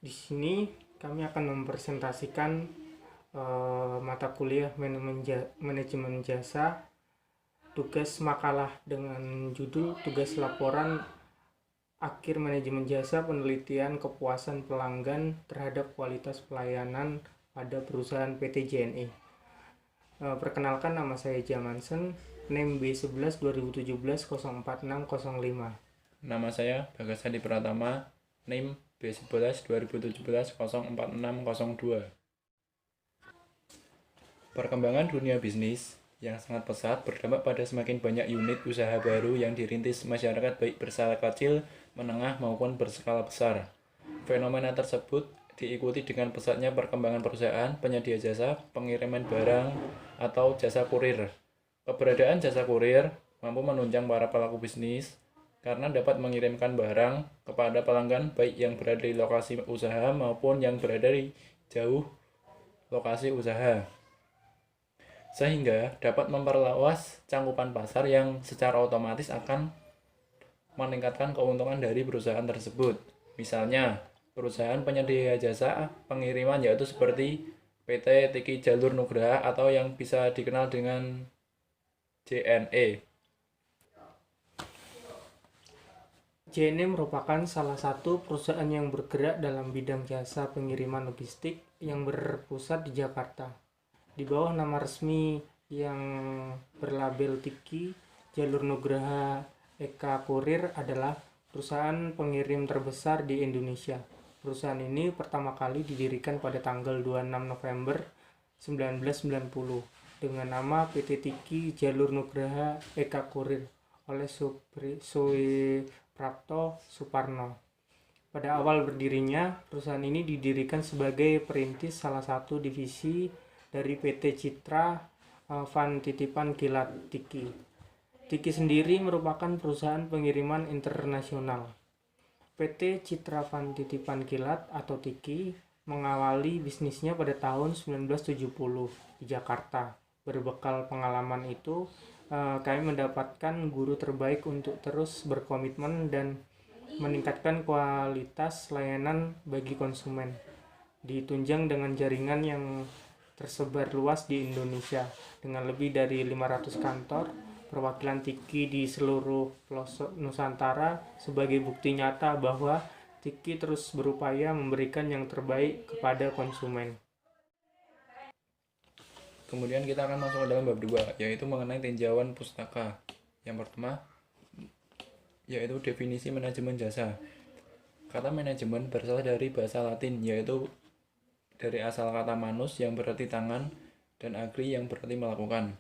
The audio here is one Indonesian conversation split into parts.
Di sini kami akan mempresentasikan mata kuliah manajemen jasa, tugas makalah dengan judul tugas laporan akhir manajemen jasa penelitian kepuasan pelanggan terhadap kualitas pelayanan pada perusahaan PT JNE. Perkenalkan, nama saya Jamansen, NIM B11 2017 04605. Nama saya Bagas Hadi Pratama, NIM B11 2017 04602. Perkembangan dunia bisnis yang sangat pesat berdampak pada semakin banyak unit usaha baru yang dirintis masyarakat baik berskala kecil, menengah maupun berskala besar. Fenomena tersebut diikuti dengan pesatnya perkembangan perusahaan penyedia jasa pengiriman barang atau jasa kurir. Keberadaan jasa kurir mampu menunjang para pelaku bisnis karena dapat mengirimkan barang kepada pelanggan baik yang berada di lokasi usaha maupun yang berada di jauh lokasi usaha, sehingga dapat memperluas cakupan pasar yang secara otomatis akan meningkatkan keuntungan dari perusahaan tersebut. Misalnya, perusahaan penyedia jasa pengiriman yaitu seperti PT Tiki Jalur Nugraha atau yang bisa dikenal dengan JNE. JNE merupakan salah satu perusahaan yang bergerak dalam bidang jasa pengiriman logistik yang berpusat di Jakarta. Di bawah nama resmi yang berlabel Tiki Jalur Nugraha Eka Kurir adalah perusahaan pengirim terbesar di Indonesia. Perusahaan ini pertama kali didirikan pada tanggal 26 November 1990 dengan nama PT Tiki Jalur Nugraha Eka Kurir oleh Suprapto Suparno. Pada awal berdirinya, perusahaan ini didirikan sebagai perintis salah satu divisi dari PT Citra Van Titipan Kilat Tiki. Tiki sendiri merupakan perusahaan pengiriman internasional. PT Citra Van Titipan Kilat atau Tiki mengawali bisnisnya pada tahun 1970 di Jakarta. Berbekal pengalaman itu, kami mendapatkan guru terbaik untuk terus berkomitmen dan meningkatkan kualitas layanan bagi konsumen. Ditunjang dengan jaringan yang tersebar luas di Indonesia dengan lebih dari 500 kantor perwakilan Tiki di seluruh pelosok Nusantara sebagai bukti nyata bahwa Tiki terus berupaya memberikan yang terbaik kepada konsumen. Kemudian kita akan masuk ke dalam bab 2, yaitu mengenai tinjauan pustaka. Yang pertama, yaitu definisi manajemen jasa. Kata manajemen berasal dari bahasa Latin, yaitu dari asal kata manus yang berarti tangan dan agri yang berarti melakukan.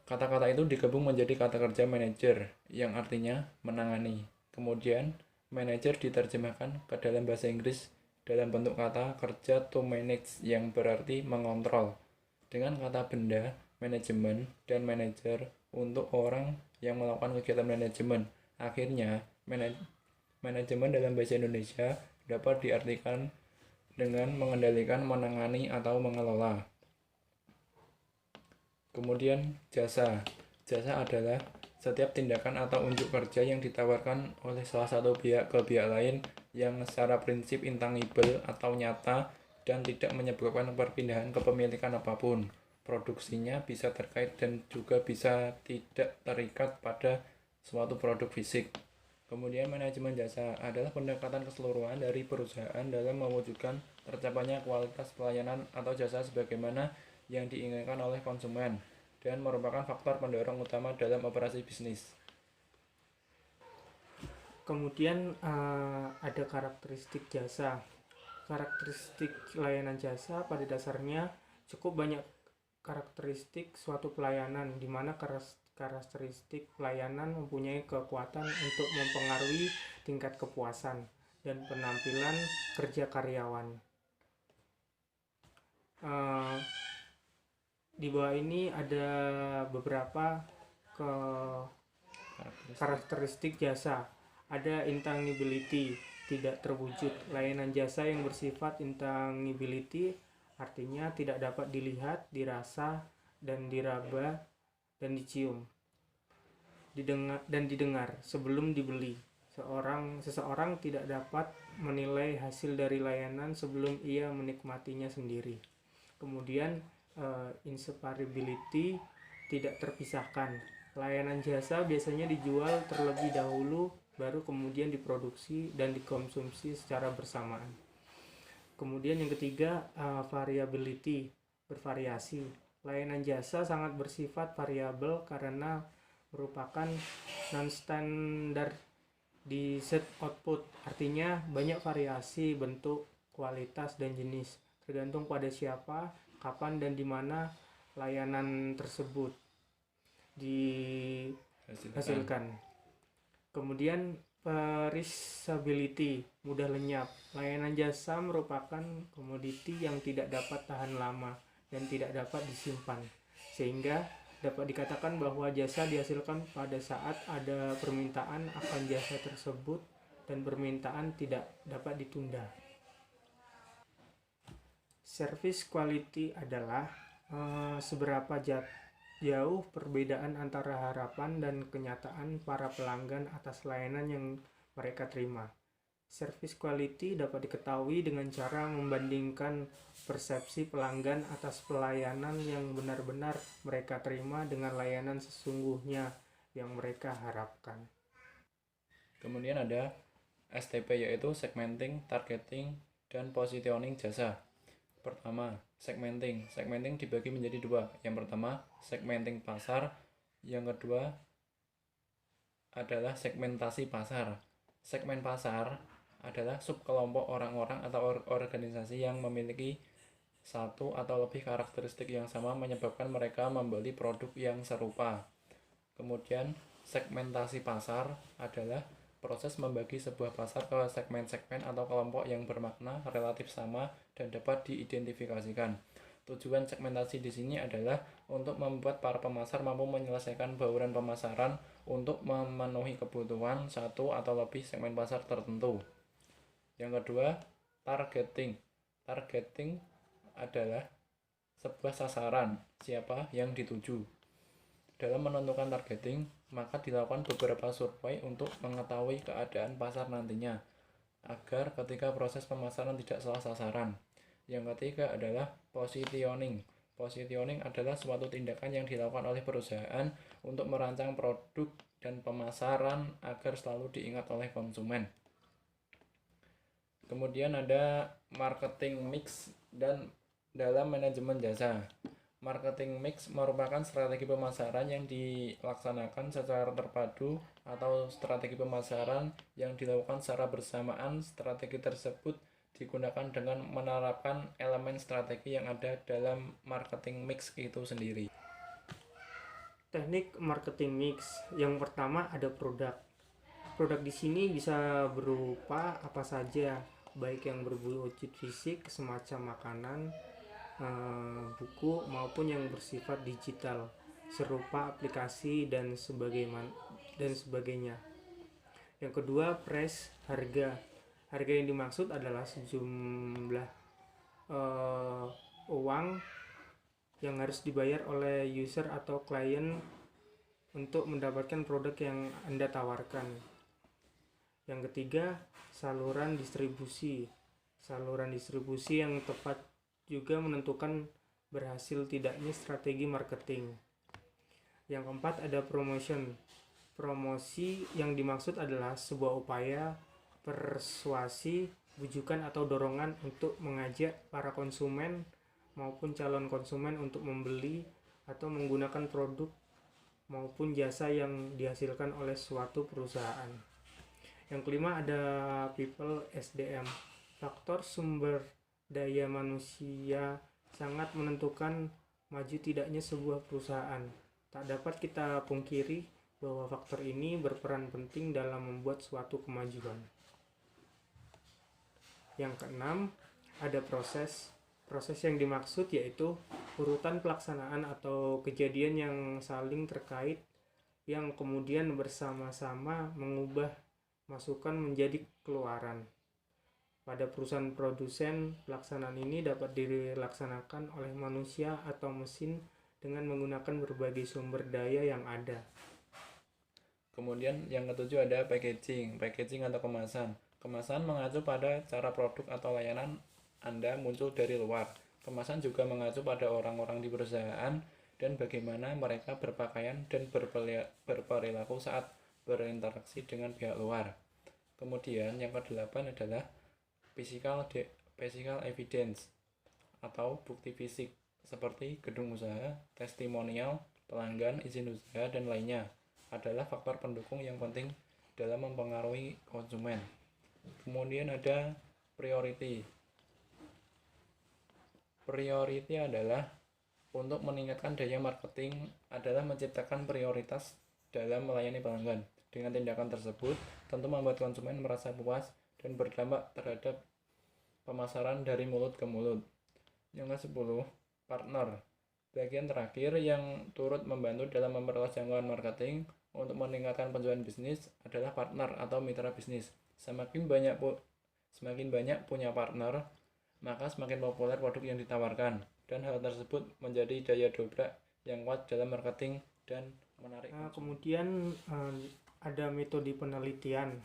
Kata-kata itu digabung menjadi kata kerja manajer yang artinya menangani. Kemudian, manajer diterjemahkan ke dalam bahasa Inggris dalam bentuk kata kerja to manage yang berarti mengontrol. Dengan kata benda, manajemen, dan manajer untuk orang yang melakukan kegiatan manajemen. Akhirnya, manajemen dalam bahasa Indonesia dapat diartikan dengan mengendalikan, menangani, atau mengelola. Kemudian jasa. Jasa adalah setiap tindakan atau unjuk kerja yang ditawarkan oleh salah satu pihak ke pihak lain yang secara prinsip intangible atau nyata dan tidak menyebabkan perpindahan kepemilikan apapun. Produksinya bisa terkait dan juga bisa tidak terikat pada suatu produk fisik. Kemudian manajemen jasa adalah pendekatan keseluruhan dari perusahaan dalam mewujudkan tercapainya kualitas pelayanan atau jasa sebagaimana yang diinginkan oleh konsumen dan merupakan faktor pendorong utama dalam operasi bisnis. Kemudian ada karakteristik jasa. Karakteristik layanan jasa pada dasarnya cukup banyak karakteristik suatu pelayanan, di mana karakteristik pelayanan mempunyai kekuatan untuk mempengaruhi tingkat kepuasan dan penampilan kerja karyawan. Di bawah ini ada beberapa karakteristik jasa. Ada intangibility, tidak terwujud. Layanan jasa yang bersifat intangibility artinya tidak dapat dilihat, dirasa, dan diraba, dan dicium, didengar sebelum dibeli. Seseorang tidak dapat menilai hasil dari layanan sebelum ia menikmatinya sendiri. Kemudian inseparability tidak terpisahkan. Layanan jasa biasanya dijual terlebih dahulu, baru kemudian diproduksi dan dikonsumsi secara bersamaan. Kemudian yang ketiga, variability, bervariasi. Layanan jasa sangat bersifat variabel karena merupakan non-standar di set output, artinya banyak variasi bentuk, kualitas, dan jenis, tergantung pada siapa, kapan, dan di mana layanan tersebut dihasilkan. Kemudian perishability, mudah lenyap. Layanan jasa merupakan komoditi yang tidak dapat tahan lama dan tidak dapat disimpan, sehingga dapat dikatakan bahwa jasa dihasilkan pada saat ada permintaan akan jasa tersebut dan permintaan tidak dapat ditunda. Service quality adalah seberapa jauh perbedaan antara harapan dan kenyataan para pelanggan atas layanan yang mereka terima. Service quality dapat diketahui dengan cara membandingkan persepsi pelanggan atas pelayanan yang benar-benar mereka terima dengan layanan sesungguhnya yang mereka harapkan. Kemudian ada STP, yaitu segmenting, targeting, dan positioning jasa. Pertama, segmenting. Segmenting dibagi menjadi dua. Yang pertama, segmenting pasar. Yang kedua adalah segmentasi pasar. Segmen pasar adalah subkelompok orang-orang atau organisasi yang memiliki satu atau lebih karakteristik yang sama menyebabkan mereka membeli produk yang serupa. Kemudian segmentasi pasar adalah proses membagi sebuah pasar ke segmen-segmen atau kelompok yang bermakna relatif sama dan dapat diidentifikasikan. Tujuan segmentasi di sini adalah untuk membuat para pemasar mampu menyelesaikan bauran pemasaran untuk memenuhi kebutuhan satu atau lebih segmen pasar tertentu. Yang kedua, targeting. Targeting adalah sebuah sasaran, siapa yang dituju. Dalam menentukan targeting, maka dilakukan beberapa survei untuk mengetahui keadaan pasar nantinya, agar ketika proses pemasaran tidak salah sasaran. Yang ketiga adalah positioning. Positioning adalah suatu tindakan yang dilakukan oleh perusahaan untuk merancang produk dan pemasaran agar selalu diingat oleh konsumen. Kemudian ada marketing mix dan dalam manajemen jasa. Marketing mix merupakan strategi pemasaran yang dilaksanakan secara terpadu atau strategi pemasaran yang dilakukan secara bersamaan. Strategi tersebut digunakan dengan menerapkan elemen strategi yang ada dalam marketing mix itu sendiri. Teknik marketing mix. Yang pertama ada produk. Produk di sini bisa berupa apa saja, baik yang berwujud fisik semacam makanan, buku, maupun yang bersifat digital serupa aplikasi dan sebagainya. Yang kedua, price, harga. Harga yang dimaksud adalah sejumlah uang yang harus dibayar oleh user atau klien untuk mendapatkan produk yang Anda tawarkan. Yang ketiga, saluran distribusi. Saluran distribusi yang tepat juga menentukan berhasil tidaknya strategi marketing. Yang keempat ada promotion. Promosi yang dimaksud adalah sebuah upaya persuasi, bujukan atau dorongan untuk mengajak para konsumen maupun calon konsumen untuk membeli atau menggunakan produk maupun jasa yang dihasilkan oleh suatu perusahaan. Yang kelima ada people SDM. Faktor sumber daya manusia sangat menentukan maju tidaknya sebuah perusahaan. Tak dapat kita pungkiri bahwa faktor ini berperan penting dalam membuat suatu kemajuan. Yang keenam ada proses. Proses yang dimaksud yaitu urutan pelaksanaan atau kejadian yang saling terkait yang kemudian bersama-sama mengubah masukan menjadi keluaran. Pada perusahaan produsen, pelaksanaan ini dapat dilaksanakan oleh manusia atau mesin dengan menggunakan berbagai sumber daya yang ada. Kemudian yang ketujuh ada packaging. Packaging atau kemasan. Kemasan mengacu pada cara produk atau layanan Anda muncul dari luar. Kemasan juga mengacu pada orang-orang di perusahaan dan bagaimana mereka berpakaian dan berperilaku saat berinteraksi dengan pihak luar. Kemudian yang kedelapan adalah physical evidence atau bukti fisik seperti gedung usaha, testimonial, pelanggan, izin usaha, dan lainnya adalah faktor pendukung yang penting dalam mempengaruhi konsumen. Kemudian ada priority. Priority adalah untuk meningkatkan daya marketing adalah menciptakan prioritas dalam melayani pelanggan. Dengan tindakan tersebut, tentu membuat konsumen merasa puas dan berdampak terhadap pemasaran dari mulut ke mulut. Yang ke-10, partner. Bagian terakhir yang turut membantu dalam memperluas jangkauan marketing untuk meningkatkan penjualan bisnis adalah partner atau mitra bisnis. Semakin banyak punya partner, maka semakin populer produk yang ditawarkan, dan hal tersebut menjadi daya dobrak yang kuat dalam marketing dan menarik. Kemudian ada metode penelitian.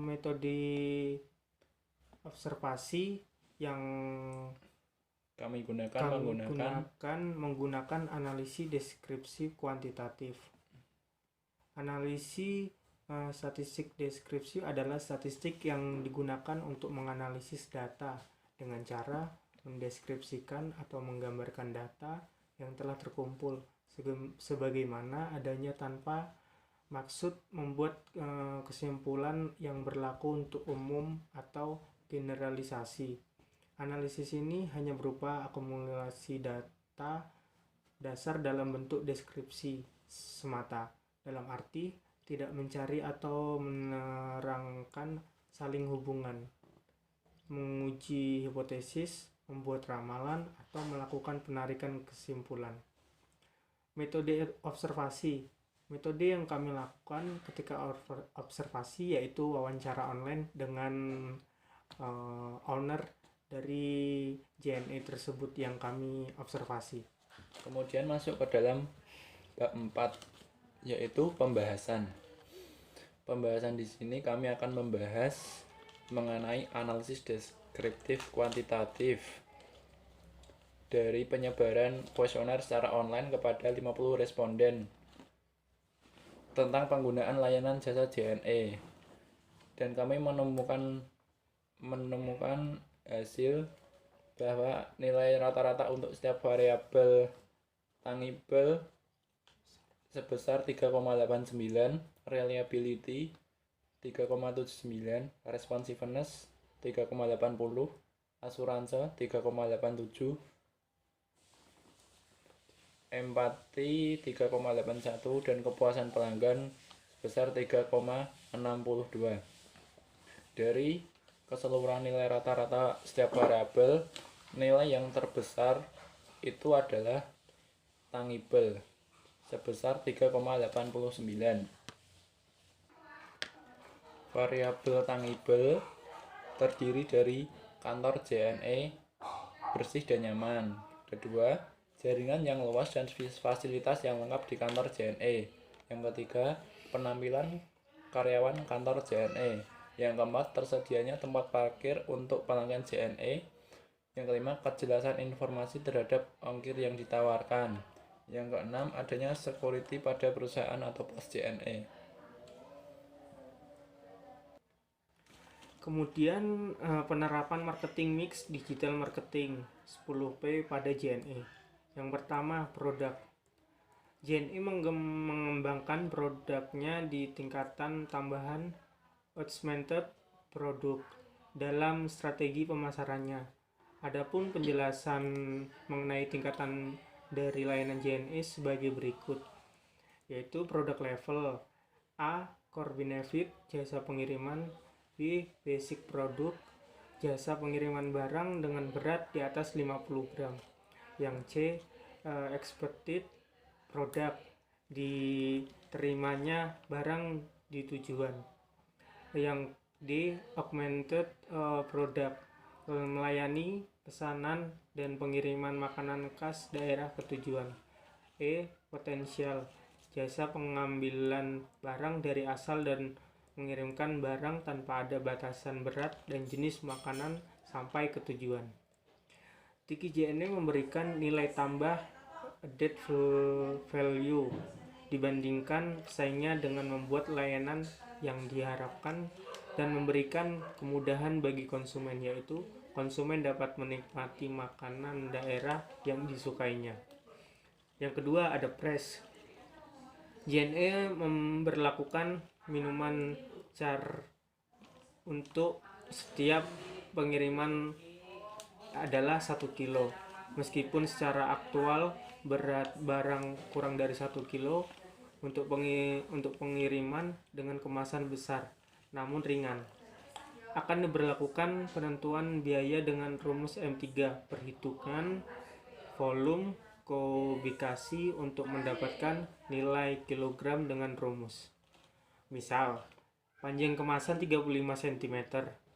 Metode observasi yang kami gunakan menggunakan analisis deskripsi kuantitatif. Analisis statistik deskripsi adalah statistik yang digunakan untuk menganalisis data dengan cara mendeskripsikan atau menggambarkan data yang telah terkumpul sebagaimana adanya tanpa maksud membuat kesimpulan yang berlaku untuk umum atau generalisasi. Analisis ini hanya berupa akumulasi data dasar dalam bentuk deskripsi semata, dalam arti tidak mencari atau menerangkan saling hubungan, menguji hipotesis, membuat ramalan, atau melakukan penarikan kesimpulan. Metode observasi. Metode yang kami lakukan ketika observasi yaitu wawancara online dengan owner dari JNE tersebut yang kami observasi. Kemudian masuk ke dalam bab 4, yaitu pembahasan. Pembahasan di sini kami akan membahas mengenai analisis deskriptif kuantitatif dari penyebaran kuesioner secara online kepada 50 responden tentang penggunaan layanan jasa JNE, dan kami menemukan hasil bahwa nilai rata-rata untuk setiap variabel tangible sebesar 3,89, reliability 3,79, responsiveness 3,80, asuransi 3,87, empati 3,81, dan kepuasan pelanggan sebesar 3,62. Dari keseluruhan nilai rata-rata setiap variabel, nilai yang terbesar itu adalah tangible sebesar 3,89. Variabel tangible terdiri dari kantor JNE bersih dan nyaman. Kedua, jaringan yang luas dan fasilitas yang lengkap di kantor JNE. Yang ketiga, penampilan karyawan kantor JNE. Yang keempat, tersedianya tempat parkir untuk pelanggan JNE. Yang kelima, kejelasan informasi terhadap ongkir yang ditawarkan. Yang keenam, adanya security pada perusahaan atau pos JNE. Kemudian penerapan marketing mix digital marketing 10P pada JNE. Yang pertama, produk. JNE mengembangkan produknya di tingkatan tambahan augmented produk dalam strategi pemasarannya. Adapun penjelasan mengenai tingkatan dari layanan JNE sebagai berikut, yaitu produk level A, core benefit, jasa pengiriman; B, basic produk, jasa pengiriman barang dengan berat di atas 50 gram; yang C, expected produk, diterimanya barang di tujuan; yang D, augmented produk, melayani pesanan dan pengiriman makanan khas daerah ketujuan; E, potensial, jasa pengambilan barang dari asal dan mengirimkan barang tanpa ada batasan berat dan jenis makanan sampai ke tujuan. Tiki JNE memberikan nilai tambah added value dibandingkan pesaingnya dengan membuat layanan yang diharapkan dan memberikan kemudahan bagi konsumen, yaitu konsumen dapat menikmati makanan daerah yang disukainya. Yang kedua ada Press. JNE memberlakukan minuman car untuk setiap pengiriman adalah 1 kilo. Meskipun secara aktual berat barang kurang dari 1 kilo untuk pengiriman dengan kemasan besar, namun ringan. Akan diberlakukan penentuan biaya dengan rumus M3, perhitungan volume kubikasi untuk mendapatkan nilai kilogram dengan rumus. Misal, panjang kemasan 35 cm,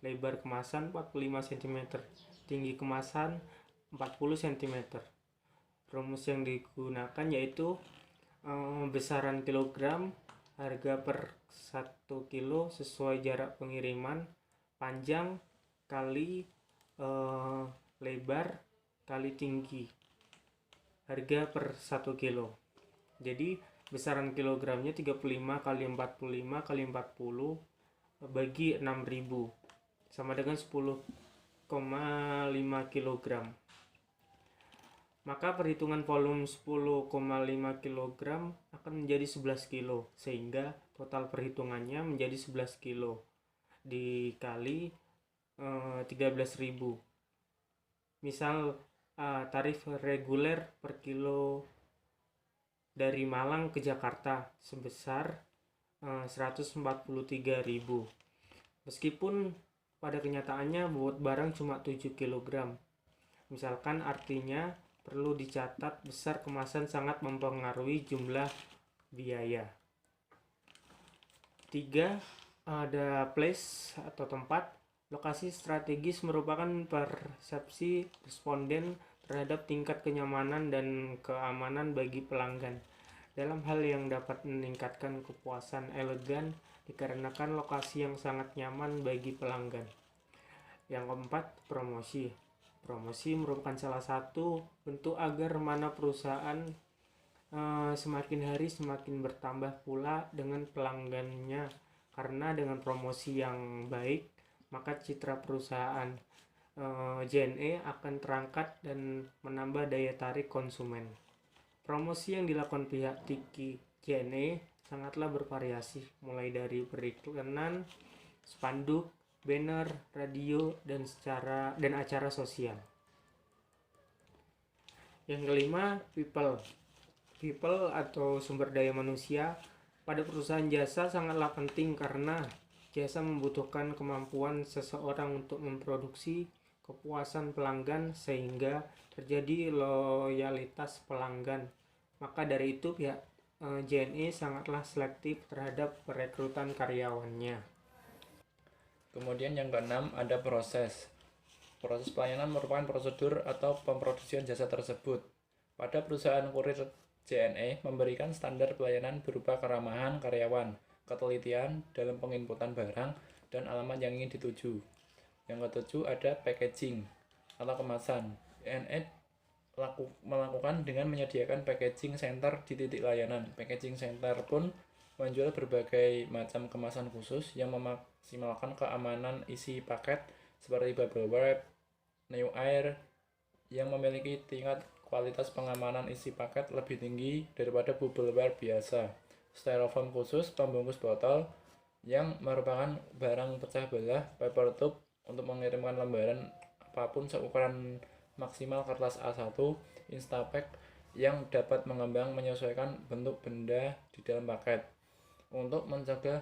lebar kemasan 45 cm, tinggi kemasan 40 cm. Rumus yang digunakan yaitu besaran kilogram, harga per 1 kilo sesuai jarak pengiriman, panjang kali lebar kali tinggi, harga per 1 kilo. Jadi besaran kilogramnya 35 kali 45 kali 40 bagi 6000 sama dengan 10,5 kg. Maka perhitungan volume 10,5 kg akan menjadi 11 kg, sehingga total perhitungannya menjadi 11 kg dikali 13.000. Misal tarif reguler per kilo dari Malang ke Jakarta sebesar 143.000. Meskipun pada kenyataannya bobot barang cuma 7 kg. Misalkan artinya perlu dicatat besar kemasan sangat mempengaruhi jumlah biaya. 3. Ada place atau tempat. Lokasi strategis merupakan persepsi responden terhadap tingkat kenyamanan dan keamanan bagi pelanggan. Dalam hal yang dapat meningkatkan kepuasan elegan dikarenakan lokasi yang sangat nyaman bagi pelanggan. Yang keempat, promosi. Promosi merupakan salah satu bentuk agar mana perusahaan semakin hari semakin bertambah pula dengan pelanggannya, karena dengan promosi yang baik maka citra perusahaan JNE akan terangkat dan menambah daya tarik konsumen. Promosi yang dilakukan pihak Tiki JNE sangatlah bervariasi, mulai dari periklanan, spanduk, banner, radio, dan acara sosial. Yang kelima, people atau sumber daya manusia. Pada perusahaan jasa sangatlah penting karena jasa membutuhkan kemampuan seseorang untuk memproduksi kepuasan pelanggan sehingga terjadi loyalitas pelanggan. Maka dari itu pihak JNE sangatlah selektif terhadap perekrutan karyawannya. Kemudian yang keenam ada proses. Proses pelayanan merupakan prosedur atau pemproduksian jasa tersebut. Pada perusahaan kurir JNE memberikan standar pelayanan berupa keramahan karyawan, ketelitian dalam penginputan barang, dan alamat yang ingin dituju. Yang ketujuh ada packaging atau kemasan. JNE melakukan dengan menyediakan packaging center di titik layanan. Packaging center pun menjual berbagai macam kemasan khusus yang memaksimalkan keamanan isi paket seperti bubble wrap, new air yang memiliki tingkat kualitas pengamanan isi paket lebih tinggi daripada bubble wrap biasa. Styrofoam khusus pembungkus botol yang merupakan barang pecah belah, paper tube untuk mengirimkan lembaran apapun seukuran maksimal kertas A1, Instapack yang dapat mengembang menyesuaikan bentuk benda di dalam paket. Untuk mencegah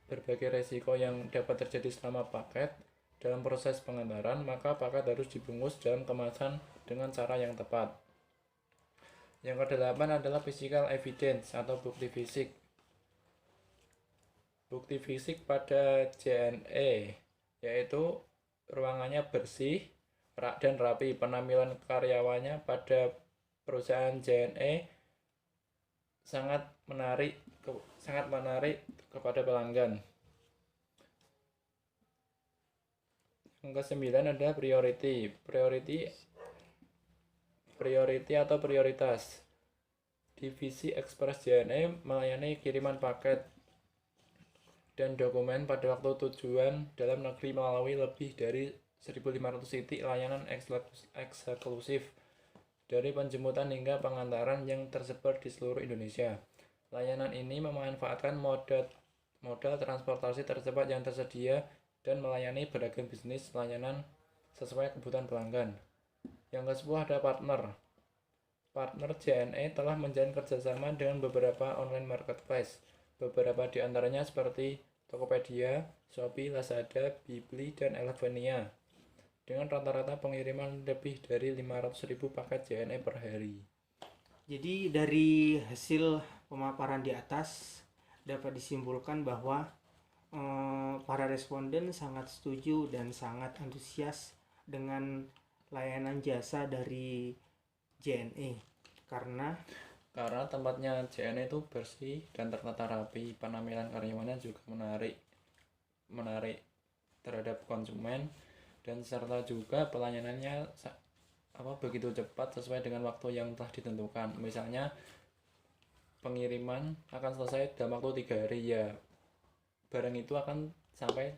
berbagai resiko yang dapat terjadi selama paket dalam proses pengantaran, maka paket harus dibungkus dalam kemasan dengan cara yang tepat. Yang kedelapan adalah physical evidence atau bukti fisik. Bukti fisik pada JNE yaitu ruangannya bersih dan rapi. Penampilan karyawannya pada perusahaan JNE sangat menarik kepada pelanggan. Yang kesembilan ada priority atau prioritas. Divisi Express JNE melayani kiriman paket dan dokumen pada waktu tujuan dalam negeri melalui lebih dari 1.500 titik layanan eksklusif dari penjemputan hingga pengantaran yang tersebar di seluruh Indonesia. Layanan ini memanfaatkan moda transportasi tercepat yang tersedia dan melayani beragam bisnis layanan sesuai kebutuhan pelanggan. Yang ke-10 ada partner. Partner JNE telah menjalin kerjasama dengan beberapa online marketplace. Beberapa di antaranya seperti Tokopedia, Shopee, Lazada, Bibli, dan Elevania. Dengan rata-rata pengiriman lebih dari 500.000 paket JNE per hari. Jadi dari hasil pemaparan di atas dapat disimpulkan bahwa para responden sangat setuju dan sangat antusias dengan layanan jasa dari JNE karena tempatnya JNE itu bersih dan tertata rapi, penampilan karyawannya juga menarik terhadap konsumen, dan serta juga pelayanannya begitu cepat sesuai dengan waktu yang telah ditentukan. Misalnya pengiriman akan selesai dalam waktu 3 hari, ya barang itu akan sampai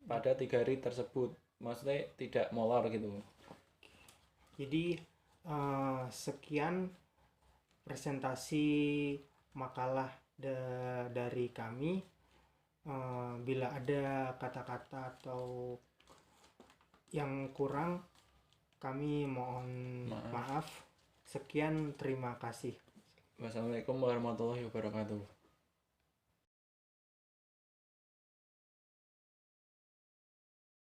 pada 3 hari tersebut, maksudnya tidak molor gitu. Jadi sekian presentasi makalah dari kami. Bila ada kata-kata atau yang kurang, kami mohon maaf. Sekian, terima kasih. Wassalamualaikum warahmatullahi wabarakatuh.